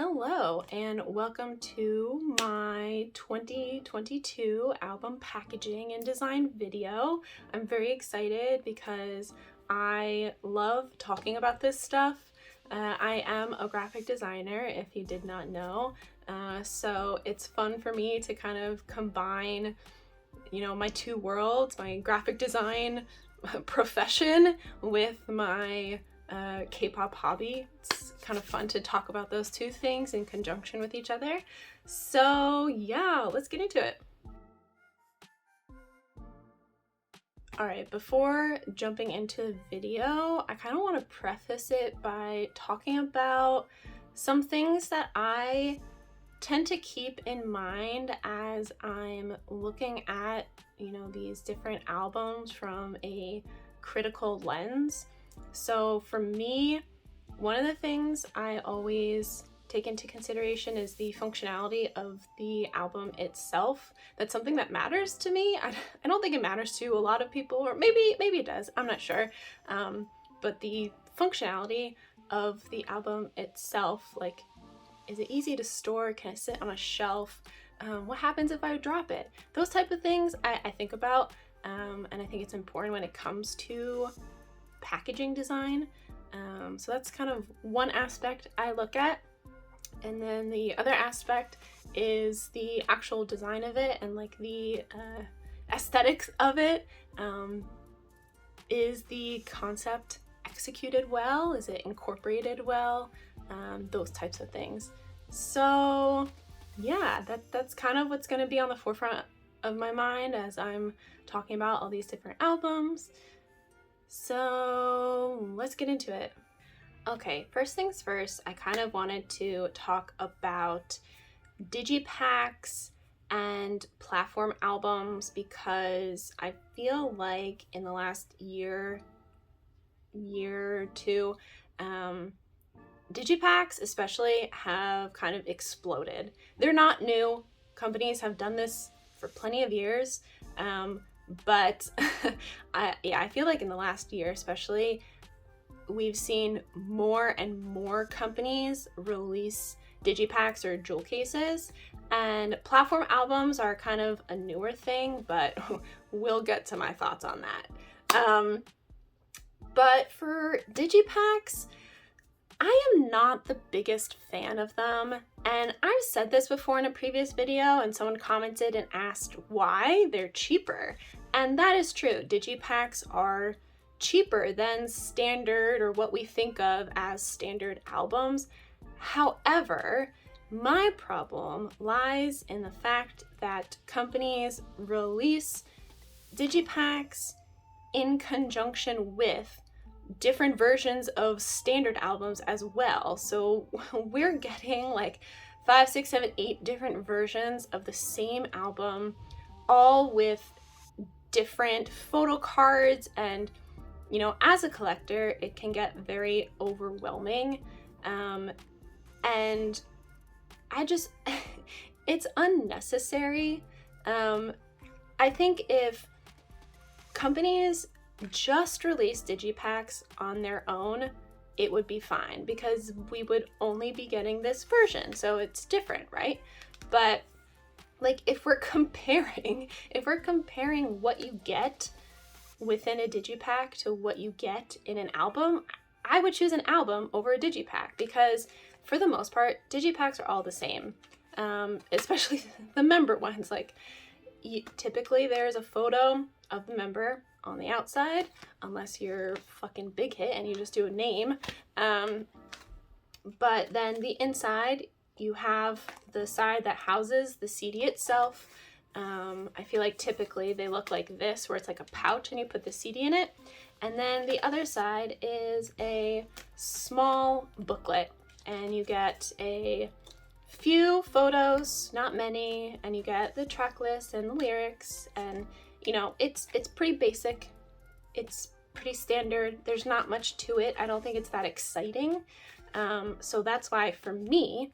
Hello and welcome to my 2022 album packaging and design video. I'm very excited because I love talking about this stuff. I am a graphic designer, if you did not know, so it's fun for me to kind of combine, my two worlds, my graphic design profession with my K-pop hobby. It's kind of fun to talk about those two things in conjunction with each other. So yeah, let's get into it. All right, before jumping into the video, I kind of want to preface it by talking about some things that I tend to keep in mind as I'm looking at, these different albums from a critical lens. So for me, one of the things I always take into consideration is the functionality of the album itself. That's something that matters to me. I don't think it matters to a lot of people, or maybe it does, I'm not sure. But the functionality of the album itself, like, is it easy to store? Can it sit on a shelf? What happens if I drop it? Those type of things I think about, and I think it's important when it comes to packaging design. So that's kind of one aspect I look at. And then the other aspect is the actual design of it and like the aesthetics of it. Is the concept executed well? Is it incorporated well? Those types of things. So yeah, that's kind of what's going to be on the forefront of my mind as I'm talking about all these different albums. So let's get into it. Okay, first things first, I kind of wanted to talk about digipacks and platform albums because I feel like in the last year or two, digipacks especially have kind of exploded. They're not new. Companies have done this for plenty of years, but I feel like in the last year especially, we've seen more and more companies release digipacks or jewel cases, and platform albums are kind of a newer thing, but we'll get to my thoughts on that. But for digipacks, I am not the biggest fan of them, and I've said this before in a previous video and someone commented and asked why they're cheaper, and that is true. Digipacks are cheaper than standard, or what we think of as standard albums. However, my problem lies in the fact that companies release digipacks in conjunction with different versions of standard albums as well. So we're getting like 5, 6, 7, 8 different versions of the same album, all with different photo cards, and as a collector, it can get very overwhelming. And I just, it's unnecessary. I think if companies just release digipacks on their own, it would be fine because we would only be getting this version. So it's different, right? But like if we're comparing what you get within a digipack to what you get in an album, I would choose an album over a digipack because for the most part, digipacks are all the same, especially the member ones. Like typically there's a photo of the member on the outside, unless you're fucking Big Hit and you just do a name. But then the inside, you have the side that houses the CD itself. I feel like typically they look like this, where it's like a pouch and you put the CD in it. And then the other side is a small booklet, and you get a few photos, not many, and you get the track list and the lyrics, and it's pretty basic. It's pretty standard. There's not much to it. I don't think it's that exciting. So that's why for me,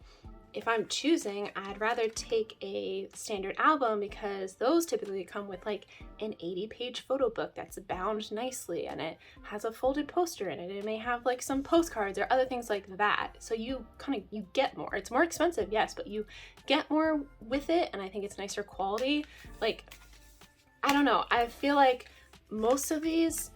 if I'm choosing, I'd rather take a standard album because those typically come with like an 80-page photo book that's bound nicely and it has a folded poster in it. It may have like some postcards or other things like that. So you get more. It's more expensive, yes, but you get more with it, and I think it's nicer quality. Like, I don't know. I feel like most of these,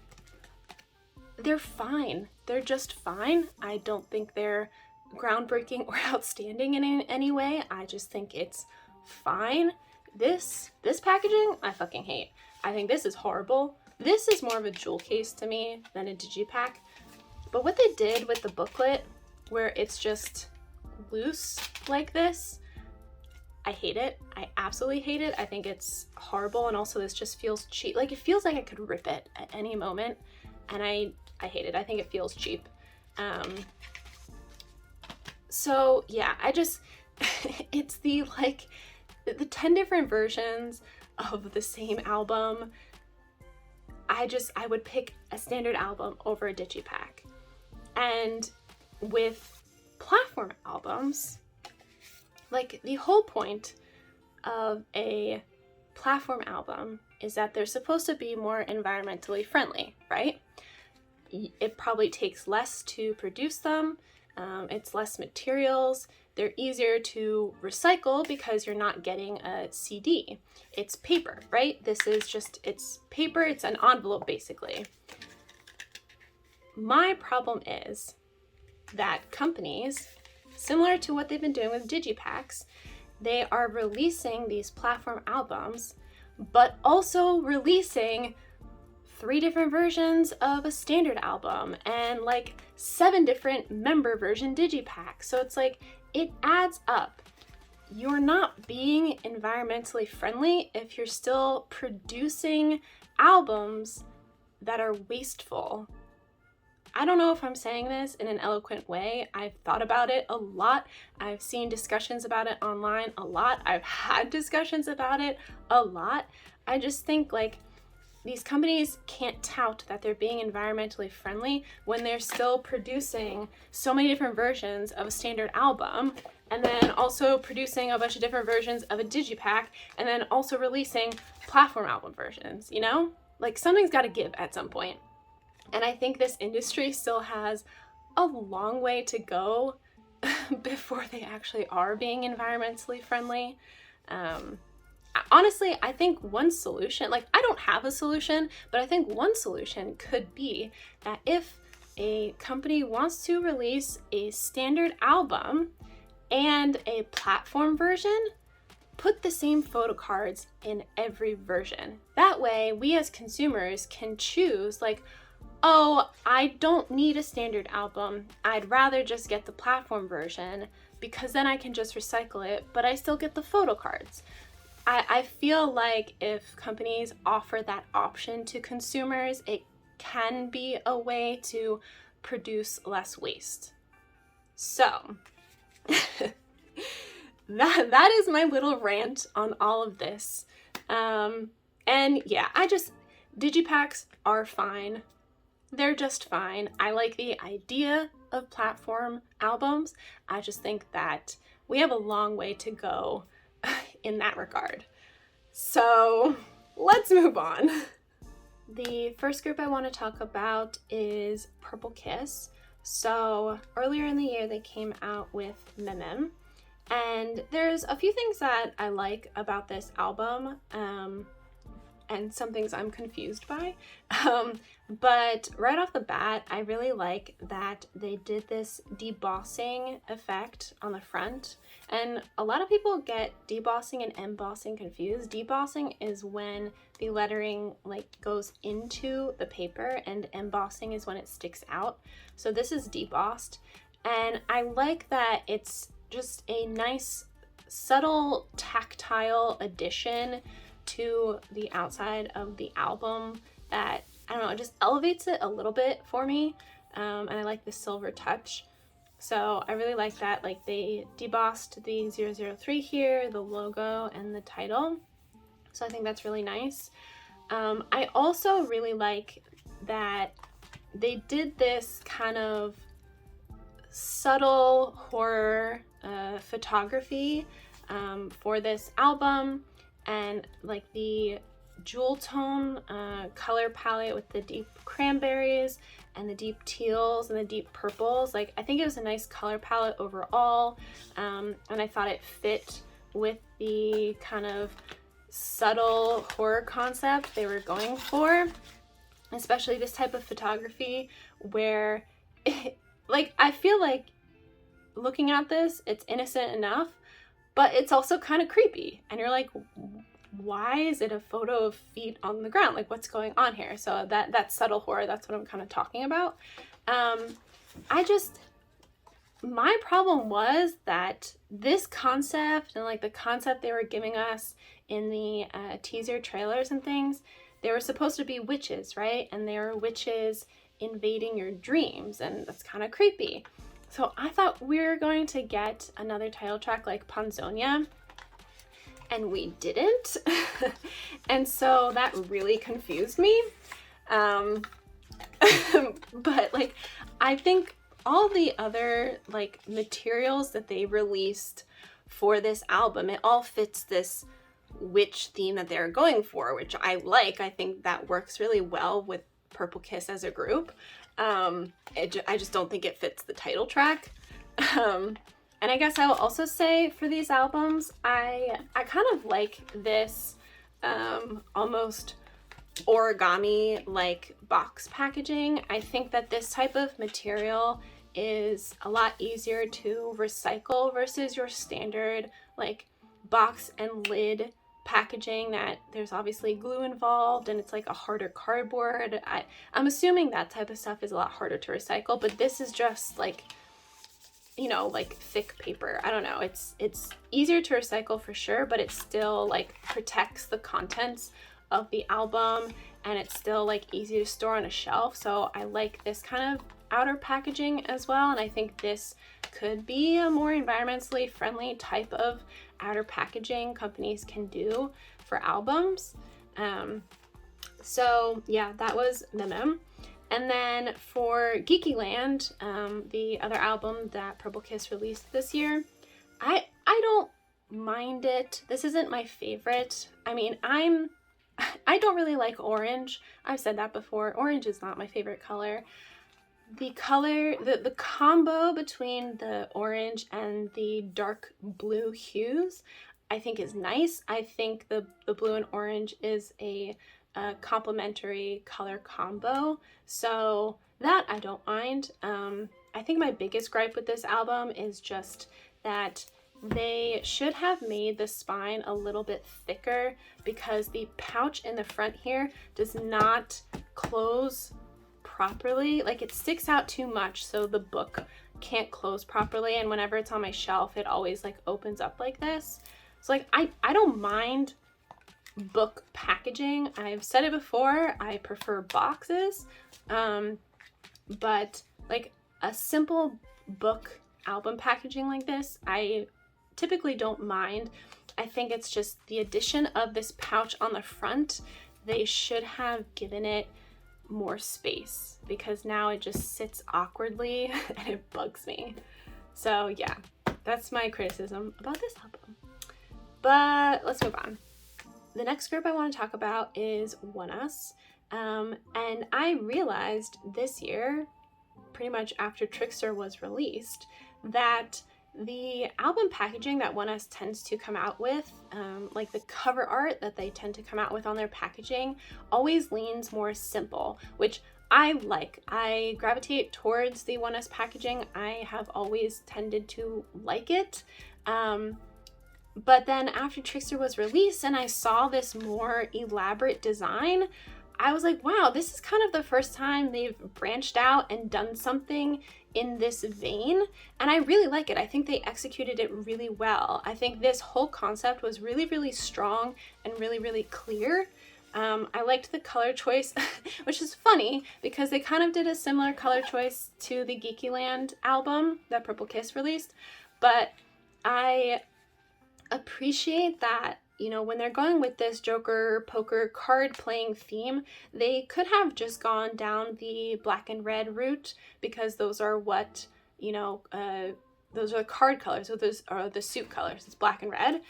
they're fine. They're just fine. I don't think they're groundbreaking or outstanding in any way. I just think it's fine. This packaging, I fucking hate. I think this is horrible. This is more of a jewel case to me than a digipack. But what they did with the booklet, where it's just loose like this, I hate it. I absolutely hate it. I think it's horrible, and also this just feels cheap. Like, it feels like I could rip it at any moment, and I hate it. I think it feels cheap. So yeah, it's the 10 different versions of the same album. I would pick a standard album over a digipack. And with platform albums, like, the whole point of a platform album is that they're supposed to be more environmentally friendly, right? It probably takes less to produce them. It's less materials. They're easier to recycle because you're not getting a CD. It's paper, right? It's paper. It's an envelope, basically. My problem is that companies, similar to what they've been doing with digipacks, they are releasing these platform albums, but also releasing 3 different versions of a standard album and like 7 different member version digipacks. So it's like, it adds up. You're not being environmentally friendly if you're still producing albums that are wasteful. I don't know if I'm saying this in an eloquent way. I've thought about it a lot. I've seen discussions about it online a lot. I've had discussions about it a lot. I just think, like, these companies can't tout that they're being environmentally friendly when they're still producing so many different versions of a standard album, and then also producing a bunch of different versions of a digipack, and then also releasing platform album versions, you know? Like, something's got to give at some point. And I think this industry still has a long way to go before they actually are being environmentally friendly. Honestly, I think one solution, like, I don't have a solution, but I think one solution could be that if a company wants to release a standard album and a platform version, put the same photo cards in every version. That way, we as consumers can choose, like, oh, I don't need a standard album. I'd rather just get the platform version because then I can just recycle it, but I still get the photo cards. I feel like if companies offer that option to consumers, it can be a way to produce less waste. So that is my little rant on all of this. And yeah, digipacks are fine. They're just fine. I like the idea of platform albums. I just think that we have a long way to go in that regard. So let's move on. The first group I want to talk about is Purple Kiss. So earlier in the year, they came out with memeM. And there's a few things that I like about this album, and some things I'm confused by. But right off the bat, I really like that they did this debossing effect on the front. And a lot of people get debossing and embossing confused. Debossing is when the lettering goes into the paper, and embossing is when it sticks out. So this is debossed. And I like that it's just a nice, subtle, tactile addition to the outside of the album that, I don't know, it just elevates it a little bit for me. And I like the silver touch. So I really like that. Like, they debossed the 003 here, the logo, and the title. So I think that's really nice. I also really like that they did this kind of subtle horror photography for this album, and like the jewel tone color palette with the deep cranberries and the deep teals and the deep purples. Like, I think it was a nice color palette overall, and I thought it fit with the kind of subtle horror concept they were going for, especially this type of photography where like, I feel like looking at this, it's innocent enough, but it's also kind of creepy, and you're like, why is it a photo of feet on the ground? Like, what's going on here? So that subtle horror, that's what I'm kind of talking about. My problem was that this concept and like the concept they were giving us in the teaser trailers and things, they were supposed to be witches, right? And they were witches invading your dreams, and that's kind of creepy. So I thought we were going to get another title track like Ponzonia, and we didn't. And so that really confused me. But like, I think all the other like materials that they released for this album, it all fits this witch theme that they're going for, which I like. I think that works really well with Purple Kiss as a group. I just don't think it fits the title track. And I guess I will also say for these albums, I kind of like this almost origami like box packaging. I think that this type of material is a lot easier to recycle versus your standard like box and lid packaging that there's obviously glue involved and it's like a harder cardboard. I'm assuming that type of stuff is a lot harder to recycle, but this is just like, you know, like thick paper. I don't know, it's easier to recycle for sure, but it still like protects the contents of the album, and it's still like easy to store on a shelf. So I like this kind of outer packaging as well, and I think this could be a more environmentally friendly type of outer packaging companies can do for albums. So yeah, that was memeM. And then for Geekyland, the other album that Purple Kiss released this year, I don't mind it. This isn't my favorite. I mean, I don't really like orange. I've said that before. Orange is not my favorite color. The combo between the orange and the dark blue hues, I think is nice. I think the blue and orange is a complementary color combo, so that I don't mind. I think my biggest gripe with this album is just that they should have made the spine a little bit thicker, because the pouch in the front here does not close properly. Like, it sticks out too much, so the book can't close properly, and whenever it's on my shelf it always like opens up like this. So like, I don't mind book packaging. I've said it before, I prefer boxes, but like a simple book album packaging like this, I typically don't mind. I think it's just the addition of this pouch on the front, they should have given it more space, because now it just sits awkwardly and it bugs me. So yeah, that's my criticism about this album. But let's move on. The next group I want to talk about is Oneus. And I realized this year, pretty much after Trickster was released, that the album packaging that Oneus tends to come out with, like the cover art that they tend to come out with on their packaging, always leans more simple, which I like. I gravitate towards the Oneus packaging. I have always tended to like it. But then after Trickster was released and I saw this more elaborate design, I was like, wow, this is kind of the first time they've branched out and done something in this vein, and I really like it. I think they executed it really well. I think this whole concept was really, really strong and really, really clear. I liked the color choice, which is funny because they kind of did a similar color choice to the Geekyland album that Purple Kiss released, but I appreciate that, you know, when they're going with this Joker poker card playing theme, they could have just gone down the black and red route, because those are what, you know, those are the card colors, so those are the suit colors. It's black and red.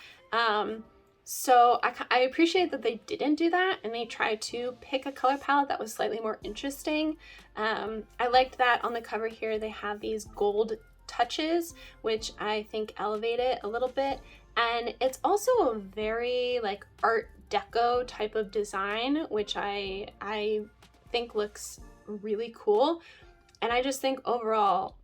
So I appreciate that they didn't do that and they tried to pick a color palette that was slightly more interesting. I liked that on the cover here they have these gold touches, which I think elevate it a little bit. And it's also a very like Art Deco type of design, which I think looks really cool. And I just think overall,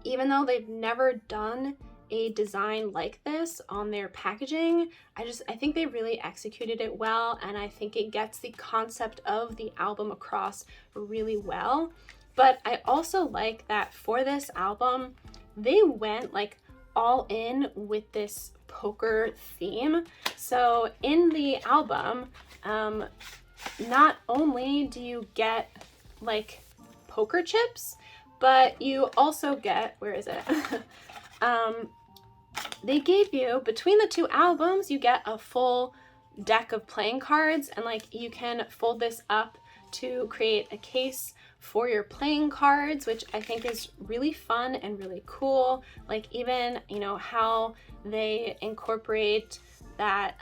even though they've never done a design like this on their packaging, I think they really executed it well, and I think it gets the concept of the album across really well. But I also like that for this album, they went like all in with this poker theme. So in the album, not only do you get like poker chips, but you also get, where is it? They gave you, between the two albums, you get a full deck of playing cards, and like you can fold this up to create a case for your playing cards, which I think is really fun and really cool. Like even, you know, how they incorporate that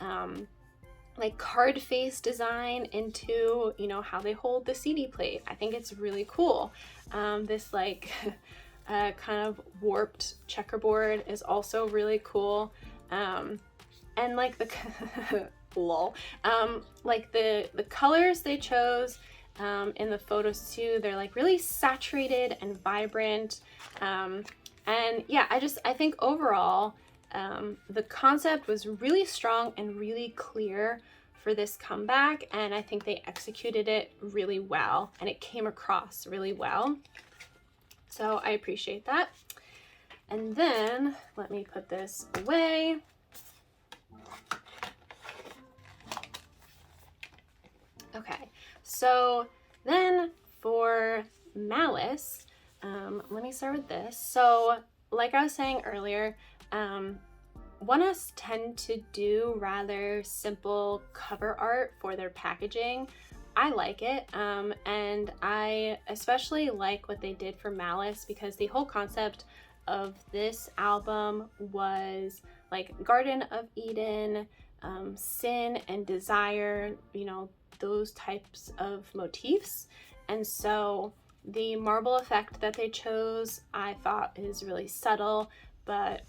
like card face design into, you know, how they hold the CD plate. I think it's really cool. This like kind of warped checkerboard is also really cool. And like the lol, like the colors they chose in the photos too, they're like really saturated and vibrant. And yeah, I think overall the concept was really strong and really clear for this comeback, and I think they executed it really well and it came across really well. So I appreciate that. And then let me put this away. Okay, so then for Malus, let me start with this. So like I was saying earlier, Oneus tend to do rather simple cover art for their packaging. I like it, and I especially like what they did for Malus because the whole concept of this album was like Garden of Eden, sin and desire, you know, those types of motifs. And so the marble effect that they chose, I thought is really subtle, but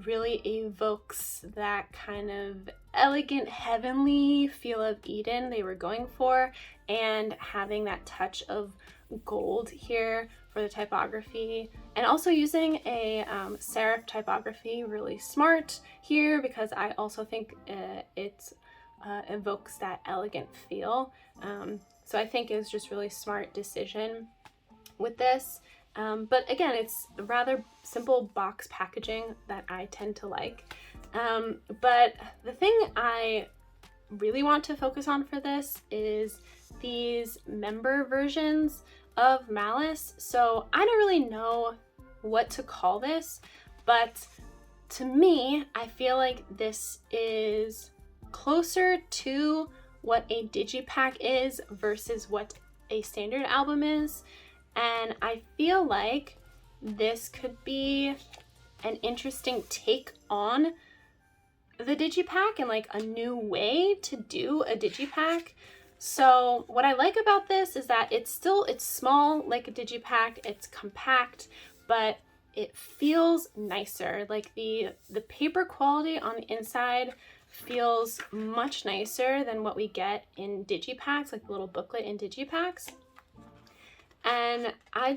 really evokes that kind of elegant, heavenly feel of Eden they were going for, and having that touch of gold here for the typography, and also using a serif typography, really smart here because I also think it evokes that elegant feel. So I think it was just really smart decision with this. But again, it's rather simple box packaging that I tend to like. But the thing I really want to focus on for this is these member versions of Malus. So I don't really know what to call this, but to me, I feel like this is closer to what a digipack is versus what a standard album is. And I feel like this could be an interesting take on the digipack and like a new way to do a digipack. So what I like about this is that it's small like a digipack, it's compact, but it feels nicer. Like the paper quality on the inside feels much nicer than what we get in digipacks, like the little booklet in digipacks. And I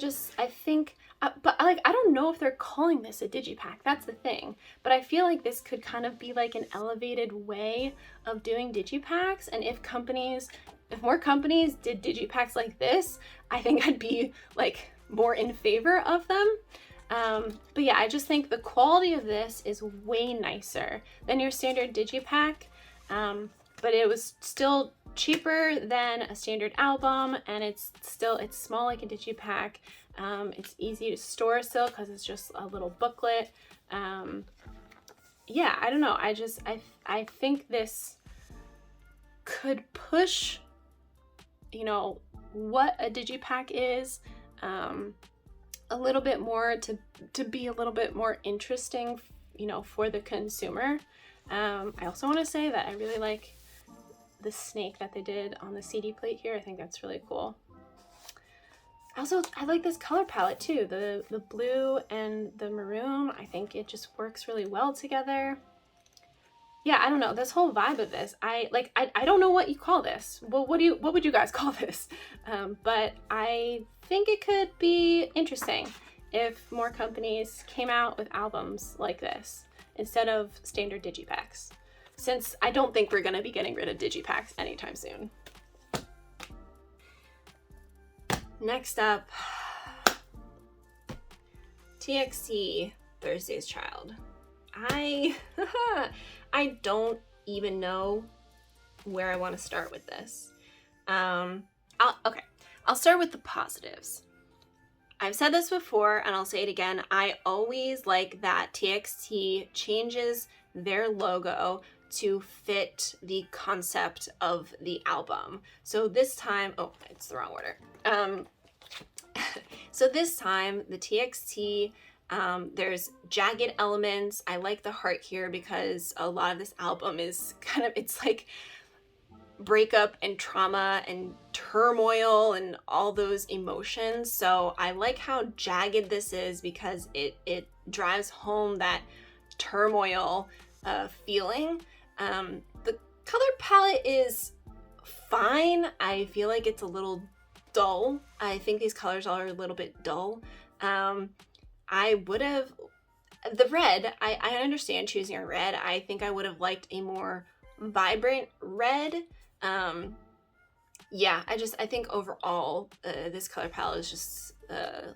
think, but like, I don't know if they're calling this a digipack, that's the thing. But I feel like this could kind of be like an elevated way of doing digipacks. And if more companies did digipacks like this, I think I'd be like more in favor of them. But yeah, I just think the quality of this is way nicer than your standard digipack. But it was still cheaper than a standard album, and it's small like a digipack. It's easy to store still because it's just a little booklet. Yeah, I don't know. I think this could push, you know, what a digipack is, a little bit more to be a little bit more interesting, you know, for the consumer. I also want to say that I really like the snake that they did on the CD plate here. I think that's really cool. Also, I like this color palette too. The blue and the maroon, I think it just works really well together. Yeah, I don't know, this whole vibe of this, I don't know what you call this. Well, what would you guys call this? But I think it could be interesting if more companies came out with albums like this instead of standard digipacks, since I don't think we're gonna be getting rid of digipacks anytime soon. Next up, TXT Thursday's Child. I don't even know where I want to start with this. I'll start with the positives. I've said this before and I'll say it again. I always like that TXT changes their logo to fit the concept of the album. So this time, oh, it's the wrong order. So this time the TXT, there's jagged elements. I like the heart here because a lot of this album is kind of, it's like breakup and trauma and turmoil and all those emotions. So I like how jagged this is because it drives home that turmoil feeling. The color palette is fine. I feel like it's a little dull. I think these colors are a little bit dull. I would have, the red, I understand choosing a red. I think I would have liked a more vibrant red. Yeah, I think overall this color palette is just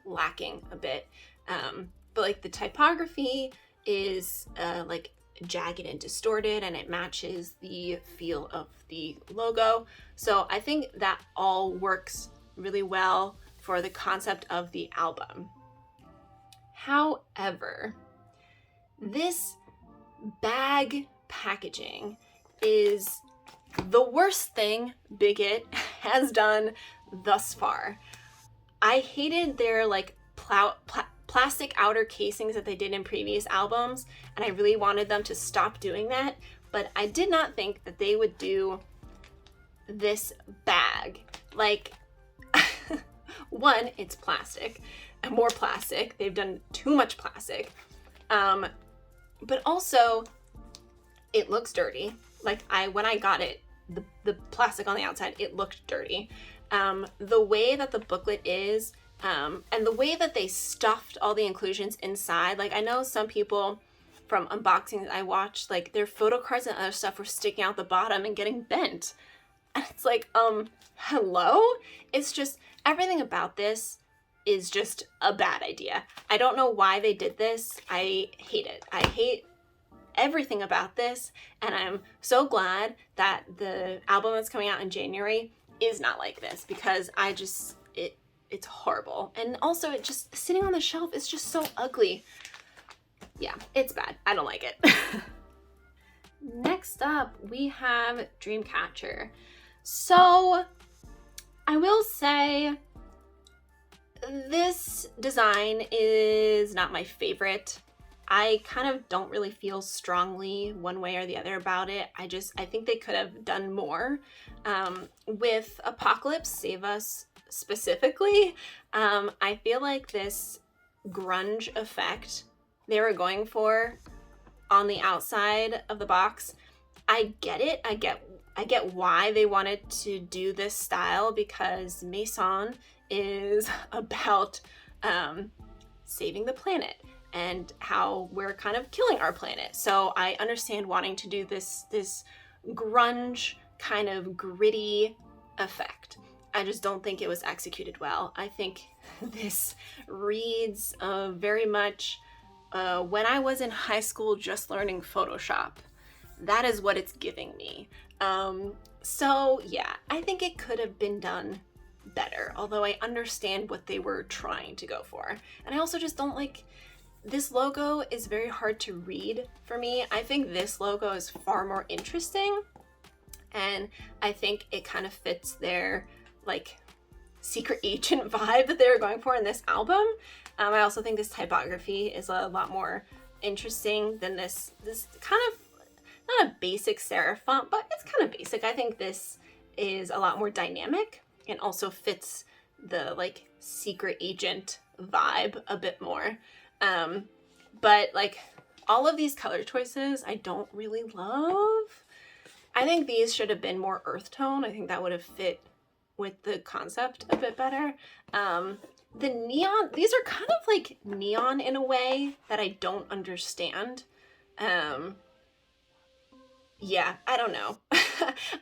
lacking a bit. But like the typography is like jagged and distorted, and it matches the feel of the logo. So I think that all works really well for the concept of the album. However, this bag packaging is the worst thing Bigot has done thus far. I hated their like plastic outer casings that they did in previous albums, and I really wanted them to stop doing that, but I did not think that they would do this bag. Like, one, it's plastic, and more plastic. They've done too much plastic. But also, it looks dirty. Like, when I got it, the plastic on the outside, it looked dirty. The way that the booklet is, and the way that they stuffed all the inclusions inside, like, I know some people from unboxings I watched, like, their photo cards and other stuff were sticking out the bottom and getting bent. And it's like, hello? It's just, everything about this is just a bad idea. I don't know why they did this. I hate it. I hate everything about this, and I'm so glad that the album that's coming out in January is not like this, because it's horrible. And also, it just, sitting on the shelf is just so ugly. Yeah, it's bad. I don't like it. Next up, we have Dreamcatcher. So, I will say, this design is not my favorite. I kind of don't really feel strongly one way or the other about it. I think they could have done more. With Apocalypse Save Us specifically, I feel like this grunge effect they were going for on the outside of the box, I get it. I get why they wanted to do this style, because memeM is about saving the planet and how we're kind of killing our planet. So I understand wanting to do this grunge kind of gritty effect. I just don't think it was executed well. I think this reads very much when I was in high school just learning Photoshop. That is what it's giving me. So yeah, I think it could have been done better, although I understand what they were trying to go for. And I also just don't like, this logo is very hard to read for me. I think this logo is far more interesting, and I think it kind of fits their like secret agent vibe that they were going for in this album. I also think this typography is a lot more interesting than this kind of, not a basic serif font, but it's kind of basic. I think this is a lot more dynamic and also fits the like secret agent vibe a bit more. But like all of these color choices I don't really love. I think these should have been more earth tone. I think that would have fit with the concept a bit better. The neon, these are kind of like neon in a way that I don't understand. Yeah, I don't know.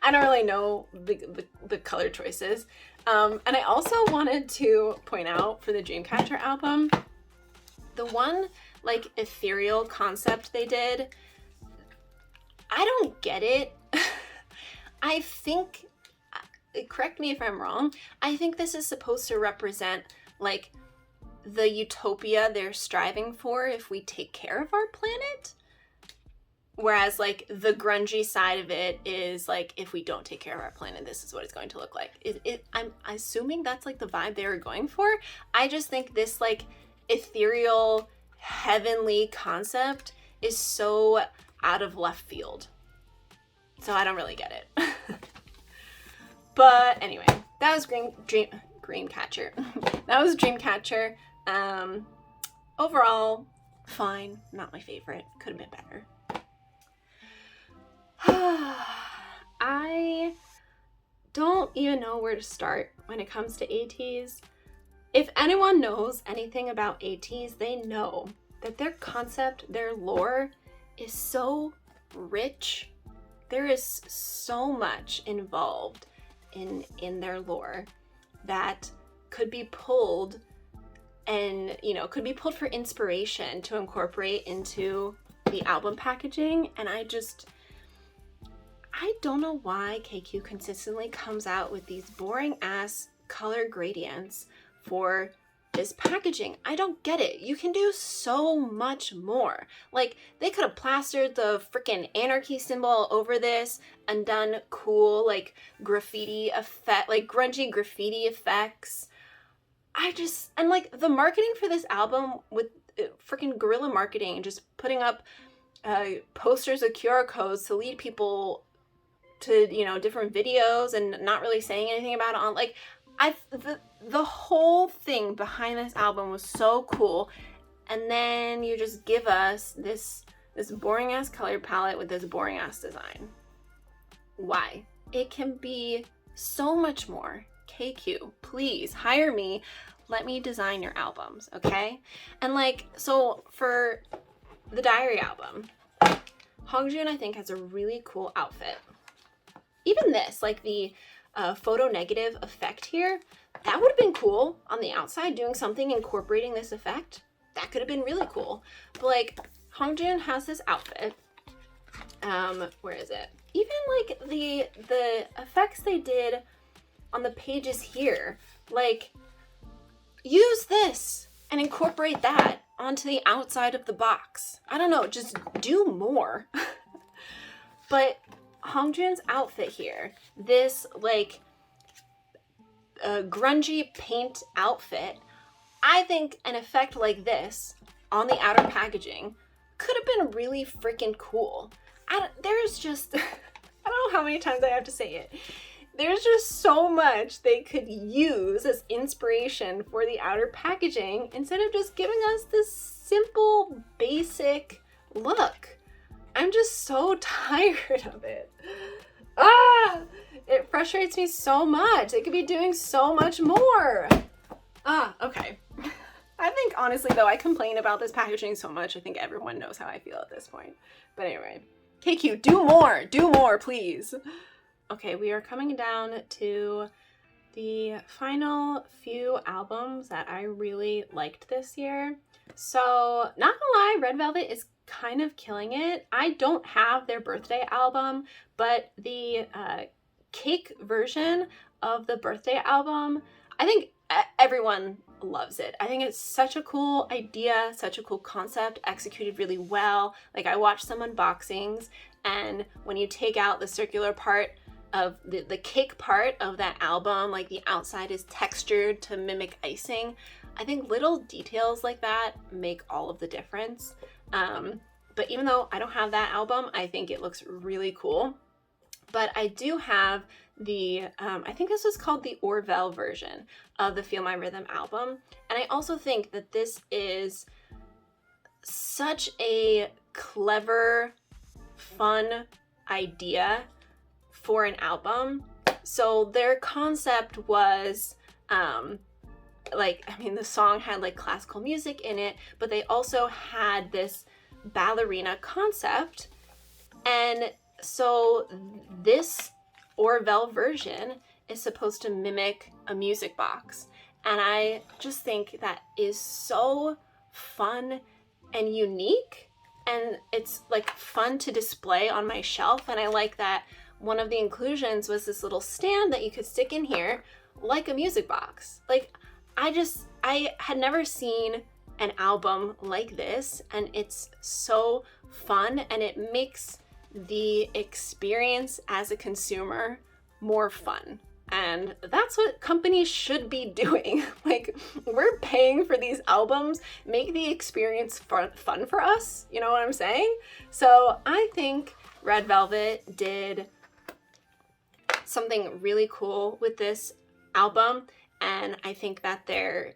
I don't really know the color choices. And I also wanted to point out for the Dreamcatcher album, the one like ethereal concept they did, I don't get it. I think, correct me if I'm wrong, I think this is supposed to represent like the utopia they're striving for if we take care of our planet. Whereas like the grungy side of it is like, if we don't take care of our planet, this is what it's going to look like. I'm assuming that's like the vibe they were going for. I just think this like ethereal, heavenly concept is so out of left field. So I don't really get it. But anyway, that was Dreamcatcher. That was Dreamcatcher. Overall, fine. Not my favorite. Could have been better. I don't even know where to start when it comes to ATEEZ. If anyone knows anything about ATEEZ, they know that their concept, their lore is so rich. There is so much involved in their lore that could be pulled and, you know, could be pulled for inspiration to incorporate into the album packaging. And I don't know why KQ consistently comes out with these boring ass color gradients for this packaging. I don't get it. You can do so much more. Like, they could have plastered the freaking anarchy symbol over this and done cool, like, graffiti effect, like, grungy graffiti effects. And like, the marketing for this album with freaking guerrilla marketing and just putting up posters of QR codes to lead people to, you know, different videos and not really saying anything about it on, like, the whole thing behind this album was so cool, and then you just give us this boring ass color palette with this boring ass design. Why? It can be so much more. KQ, please hire me. Let me design your albums, okay? And like, so for the Diary album, Hongjoon I think has a really cool outfit. Even this, like the photo negative effect here, that would have been cool on the outside, doing something incorporating this effect. That could have been really cool. But like, Hongjoon has this outfit. Where is it? Even like the effects they did on the pages here, like, use this and incorporate that onto the outside of the box. I don't know, just do more. But Hongjoon's outfit here, this like grungy paint outfit, I think an effect like this on the outer packaging could have been really freaking cool. There's just, I don't know how many times I have to say it. There's just so much they could use as inspiration for the outer packaging instead of just giving us this simple, basic look. I'm just so tired of it. It frustrates me so much. They could be doing so much more. Okay. I think honestly though, I complain about this packaging so much, I think everyone knows how I feel at this point. But anyway, KQ, do more, please. Okay, we are coming down to the final few albums that I really liked this year. So, not gonna lie, Red Velvet is kind of killing it. I don't have their birthday album, but the cake version of the birthday album, I think everyone loves it. I think it's such a cool idea, such a cool concept, executed really well. Like, I watched some unboxings, and when you take out the circular part of the cake part of that album, like the outside is textured to mimic icing. I think little details like that make all of the difference. But even though I don't have that album, I think it looks really cool. But I do have the, I think this was called the Orville version of the Feel My Rhythm album. And I also think that this is such a clever, fun idea for an album. So their concept was, the song had like classical music in it, but they also had this ballerina concept. And so this Orville version is supposed to mimic a music box. And I just think that is so fun and unique. And it's like fun to display on my shelf. And I like that one of the inclusions was this little stand that you could stick in here like a music box. Like, I had never seen an album like this, and it's so fun, and it makes the experience as a consumer more fun. And that's what companies should be doing. Like, we're paying for these albums, make the experience fun for us, you know what I'm saying? So I think Red Velvet did something really cool with this album, and I think that their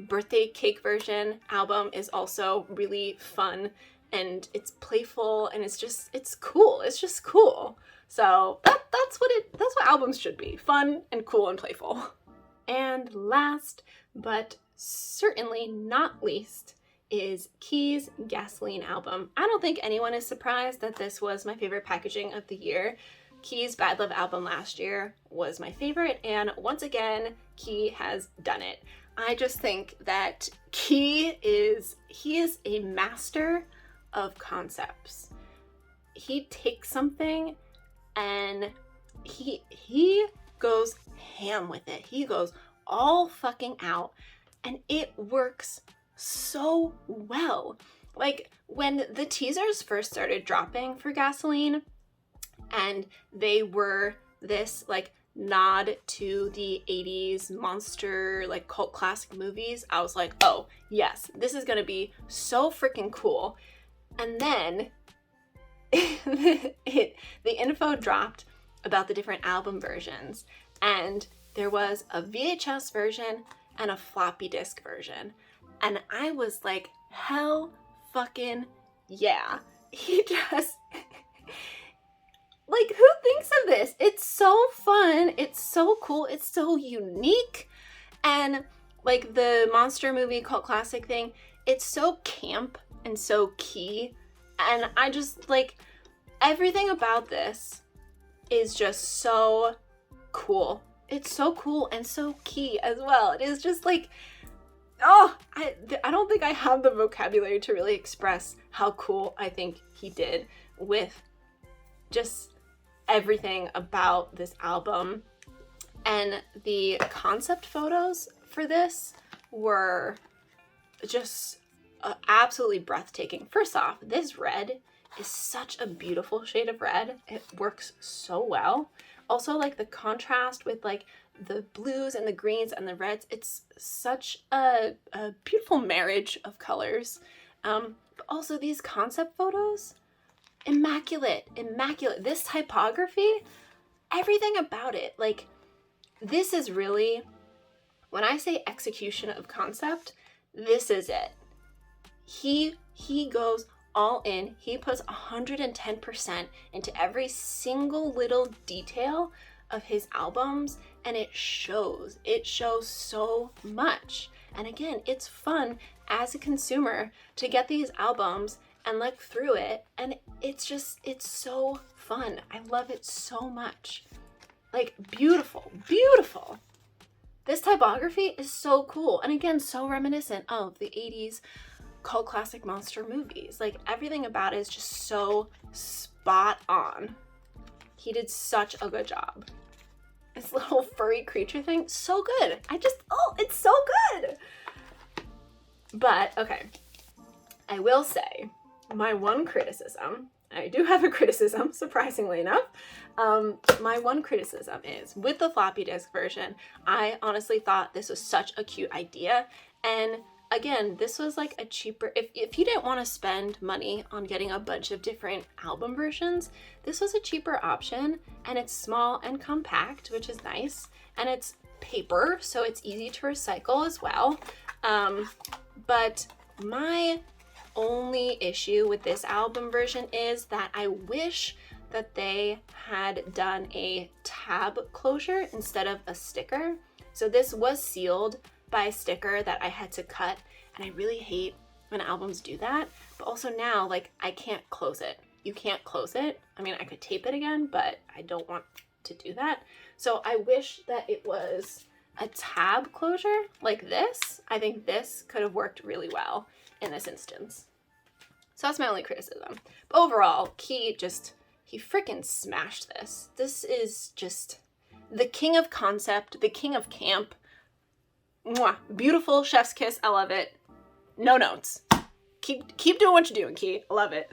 birthday cake version album is also really fun, and it's playful, and it's cool. It's just cool. So that's what albums should be: fun and cool and playful. And last but certainly not least is Key's Gasoline album. I don't think anyone is surprised that this was my favorite packaging of the year. Key's Bad Love album last year was my favorite, and once again, Key has done it. I just think that he is a master of concepts. He takes something and he goes ham with it. He goes all fucking out, and it works so well. Like, when the teasers first started dropping for Gasoline, and they were this like nod to the 80s monster like cult classic movies, I was like, oh yes, this is gonna be so freaking cool. And then the info dropped about the different album versions, and there was a VHS version and a floppy disk version, and I was like, hell fucking yeah. He just like, who thinks of this? It's so fun, it's so cool, it's so unique. And like the monster movie cult classic thing, it's so camp and so Key, and I just like everything about this is just so cool. It's so cool and so Key as well. It is just like, oh, I don't think I have the vocabulary to really express how cool I think he did with just everything about this album. And the concept photos for this were just absolutely breathtaking. First off, this red is such a beautiful shade of red. It works so well. Also, like the contrast with like the blues and the greens and the reds, it's such a beautiful marriage of colors. But also these concept photos, immaculate. This typography, everything about it, like, this is really, when I say execution of concept, this is it. He goes all in. He puts 110% into every single little detail of his albums, and it shows so much. And again, it's fun as a consumer to get these albums and look through it, and it's so fun. I love it so much. Like, beautiful. This typography is so cool, and again, so reminiscent of the 80s cult classic monster movies. Like, everything about it is just so spot on. He did such a good job. This little furry creature thing, so good. It's so good. But, okay, I will say, my one criticism, I do have a criticism, surprisingly enough. My one criticism is, with the floppy disk version, I honestly thought this was such a cute idea, And again, this was like a cheaper, if you didn't want to spend money on getting a bunch of different album versions, this was a cheaper option, and it's small and compact, which is nice, and it's paper, so it's easy to recycle as well. But my only issue with this album version is that I wish that they had done a tab closure instead of a sticker. So this was sealed by a sticker that I had to cut, and I really hate when albums do that. But also now, like, I can't close it. You can't close it. I mean, I could tape it again, but I don't want to do that. So I wish that it was a tab closure like this. I think this could have worked really well in this instance. So that's my only criticism. But overall, he freaking smashed this. This is just the king of concept, the king of camp. Mwah. Beautiful chef's kiss. I love it. No notes. Keep doing what you're doing, Key. I love it.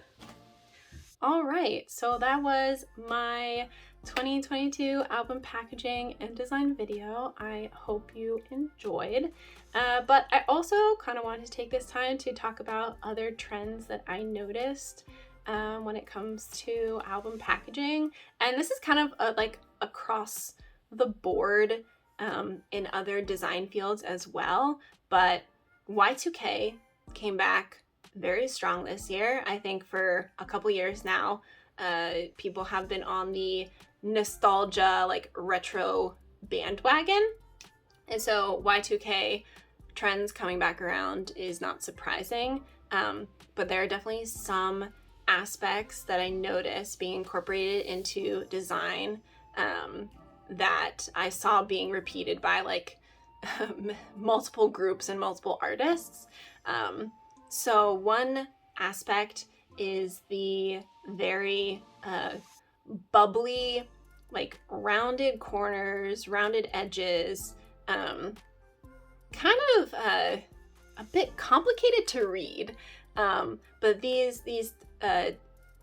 All right, so that was my 2022 album packaging and design video. I hope you enjoyed. But I also kind of wanted to take this time to talk about other trends that I noticed when it comes to album packaging. And this is kind of like across the board in other design fields as well. But Y2K came back very strong this year. I think for a couple years now, people have been on the nostalgia, like retro bandwagon. And so Y2K trends coming back around is not surprising. But there are definitely some aspects that I noticed being incorporated into design that I saw being repeated by like multiple groups and multiple artists. So one aspect is the very bubbly, like rounded corners, rounded edges, kind of a bit complicated to read, but these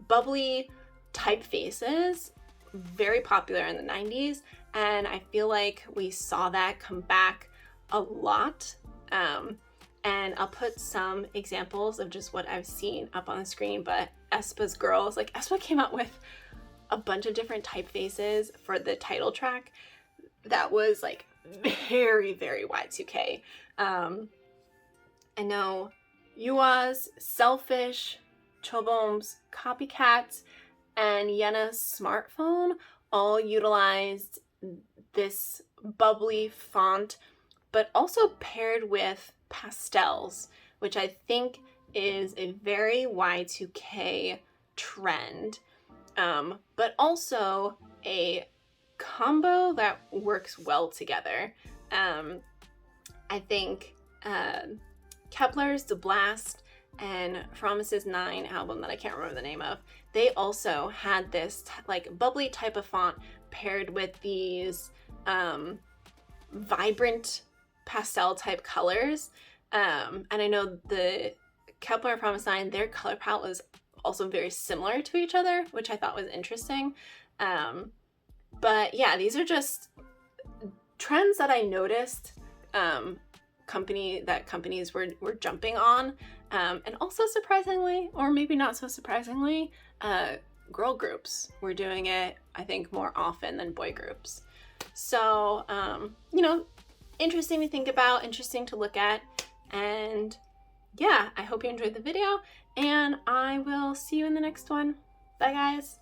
bubbly typefaces, very popular in the 90s, and I feel like we saw that come back a lot. And I'll put some examples of just what I've seen up on the screen, but aespa's girls, like aespa came out with a bunch of different typefaces for the title track that was like very, very Y2K. I know Yua's, Selfish, Chobom's, Copycats, and Yena's Smartphone all utilized this bubbly font, but also paired with pastels, which I think is a very Y2K trend, but also a combo that works well together. I think Kepler's The Blast and Promises 9 album that I can't remember the name of, they also had this like bubbly type of font paired with these vibrant pastel type colors. And I know the Kepler and Promise 9, their color palette was also very similar to each other, which I thought was interesting. But yeah, these are just trends that I noticed companies were jumping on. And also surprisingly, or maybe not so surprisingly, girl groups were doing it, I think, more often than boy groups. So, interesting to think about, interesting to look at. And yeah, I hope you enjoyed the video, and I will see you in the next one. Bye, guys.